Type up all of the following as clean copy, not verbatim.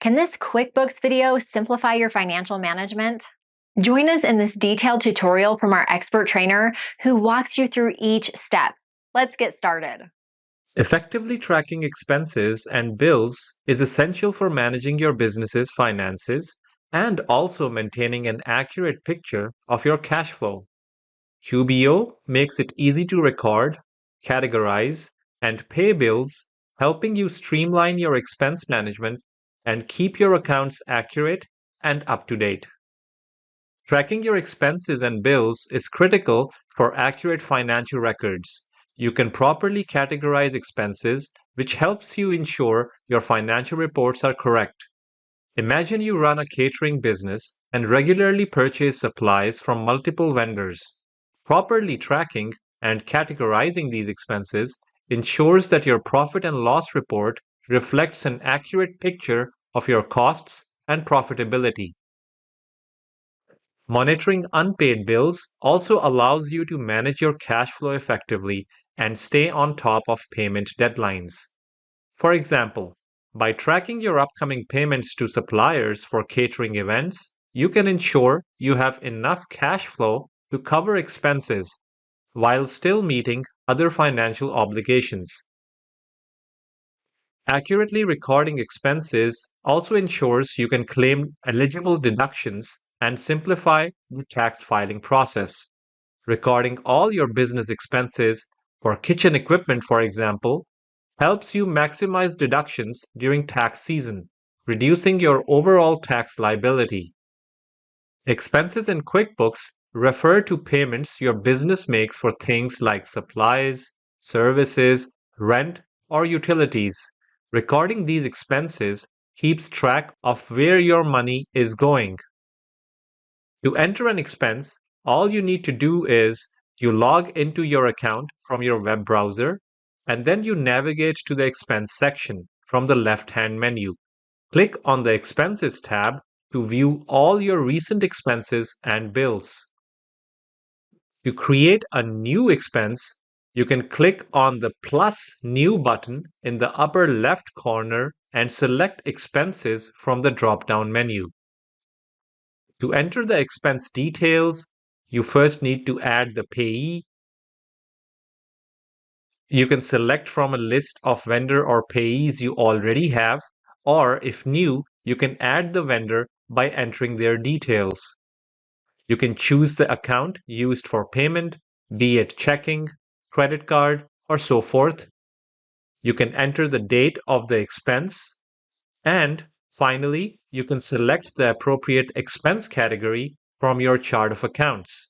Can this QuickBooks video simplify your financial management? Join us in this detailed tutorial from our expert trainer who walks you through each step. Let's get started. Effectively tracking expenses and bills is essential for managing your business's finances and also maintaining an accurate picture of your cash flow. QBO makes it easy to record, categorize, and pay bills, helping you streamline your expense management and keep your accounts accurate and up to date. Tracking your expenses and bills is critical for accurate financial records. You can properly categorize expenses, which helps you ensure your financial reports are correct. Imagine you run a catering business and regularly purchase supplies from multiple vendors. Properly tracking and categorizing these expenses ensures that your profit and loss report reflects an accurate picture of your costs and profitability. Monitoring unpaid bills also allows you to manage your cash flow effectively and stay on top of payment deadlines. For example, by tracking your upcoming payments to suppliers for catering events, you can ensure you have enough cash flow to cover expenses while still meeting other financial obligations. Accurately recording expenses also ensures you can claim eligible deductions and simplify the tax filing process. Recording all your business expenses for kitchen equipment, for example, helps you maximize deductions during tax season, reducing your overall tax liability. Expenses in QuickBooks refer to payments your business makes for things like supplies, services, rent, or utilities. Recording these expenses keeps track of where your money is going. To enter an expense, all you need to do is you log into your account from your web browser, and then you navigate to the expense section from the left-hand menu. Click on the Expenses tab to view all your recent expenses and bills. To create a new expense, you can click on the plus New button in the upper left corner and select Expenses from the drop-down menu. To enter the expense details, you first need to add the payee. You can select from a list of vendor or payees you already have, or if new, you can add the vendor by entering their details. You can choose the account used for payment, be it checking, credit card, or so forth. You can enter the date of the expense. And finally, you can select the appropriate expense category from your chart of accounts.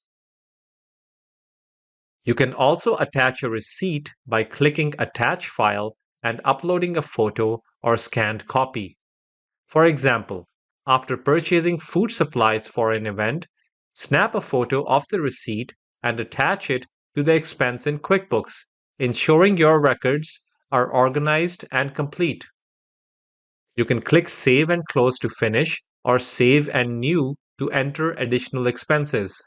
You can also attach a receipt by clicking Attach File and uploading a photo or scanned copy. For example, after purchasing food supplies for an event, snap a photo of the receipt and attach it to the expense in QuickBooks, ensuring your records are organized and complete. You can click Save and Close to finish, or Save and New to enter additional expenses.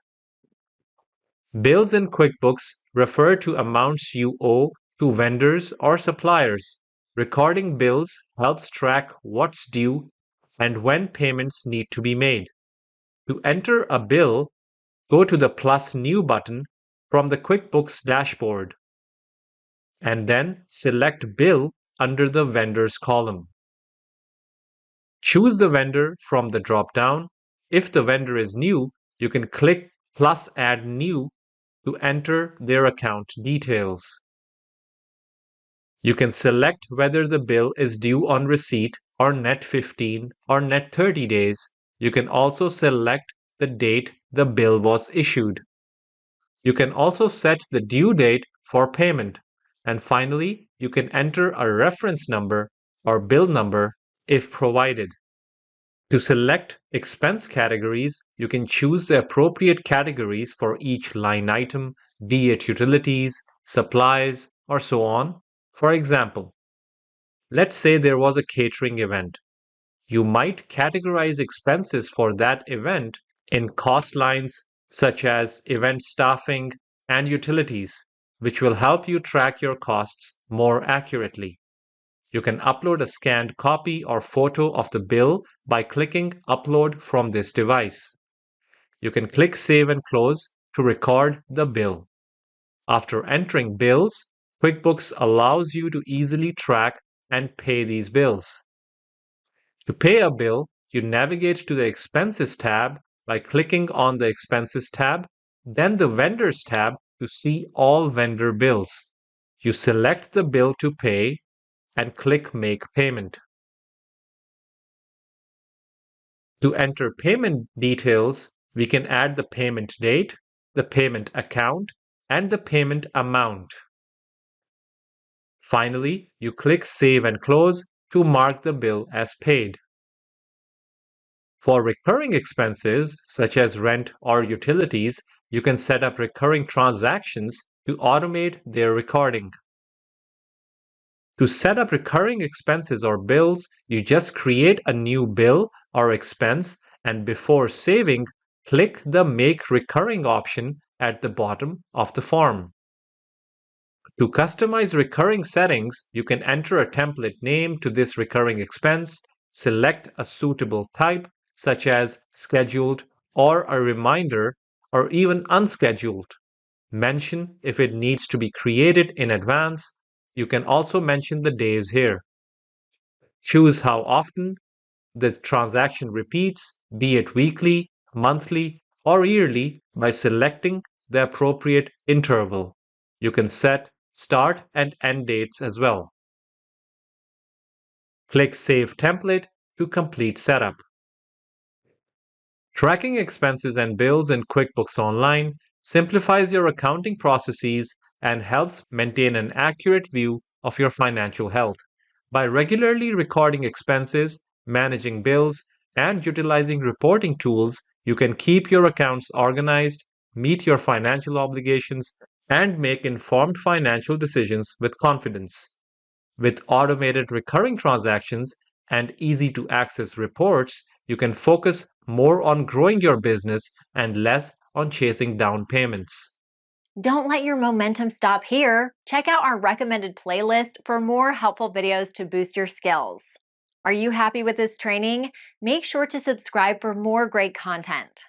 Bills in QuickBooks refer to amounts you owe to vendors or suppliers. Recording bills helps track what's due and when payments need to be made. To enter a bill, go to the plus New button from the QuickBooks dashboard and then select Bill under the Vendors column. Choose the vendor from the drop-down. If the vendor is new, you can click plus Add New to enter their account details. You can select whether the bill is due on receipt or net 15 or net 30 days. You can also select the date the bill was issued. You can also set the due date for payment. And finally, you can enter a reference number or bill number if provided. To select expense categories, you can choose the appropriate categories for each line item, be it utilities, supplies, or so on. For example, let's say there was a catering event. You might categorize expenses for that event in cost lines such as event staffing and utilities, which will help you track your costs more accurately. You can upload a scanned copy or photo of the bill by clicking Upload from this device. You can click Save and Close to record the bill. After entering bills, QuickBooks allows you to easily track and pay these bills. To pay a bill, you navigate to the Expenses tab by clicking on the Expenses tab, then the Vendors tab to see all vendor bills. You select the bill to pay and click Make Payment. To enter payment details, we can add the payment date, the payment account, and the payment amount. Finally, you click Save and Close to mark the bill as paid. For recurring expenses, such as rent or utilities, you can set up recurring transactions to automate their recording. To set up recurring expenses or bills, you just create a new bill or expense, and before saving, click the Make Recurring option at the bottom of the form. To customize recurring settings, you can enter a template name to this recurring expense, select a suitable type, such as scheduled or a reminder, or even unscheduled. Mention if it needs to be created in advance. You can also mention the days here. Choose how often the transaction repeats, be it weekly, monthly, or yearly, by selecting the appropriate interval. You can set start and end dates as well. Click Save Template to complete setup. Tracking expenses and bills in QuickBooks Online simplifies your accounting processes and helps maintain an accurate view of your financial health. By regularly recording expenses, managing bills, and utilizing reporting tools, you can keep your accounts organized, meet your financial obligations, and make informed financial decisions with confidence. With automated recurring transactions and easy to access reports, you can focus more on growing your business and less on chasing down payments. Don't let your momentum stop here. Check out our recommended playlist for more helpful videos to boost your skills. Are you happy with this training? Make sure to subscribe for more great content.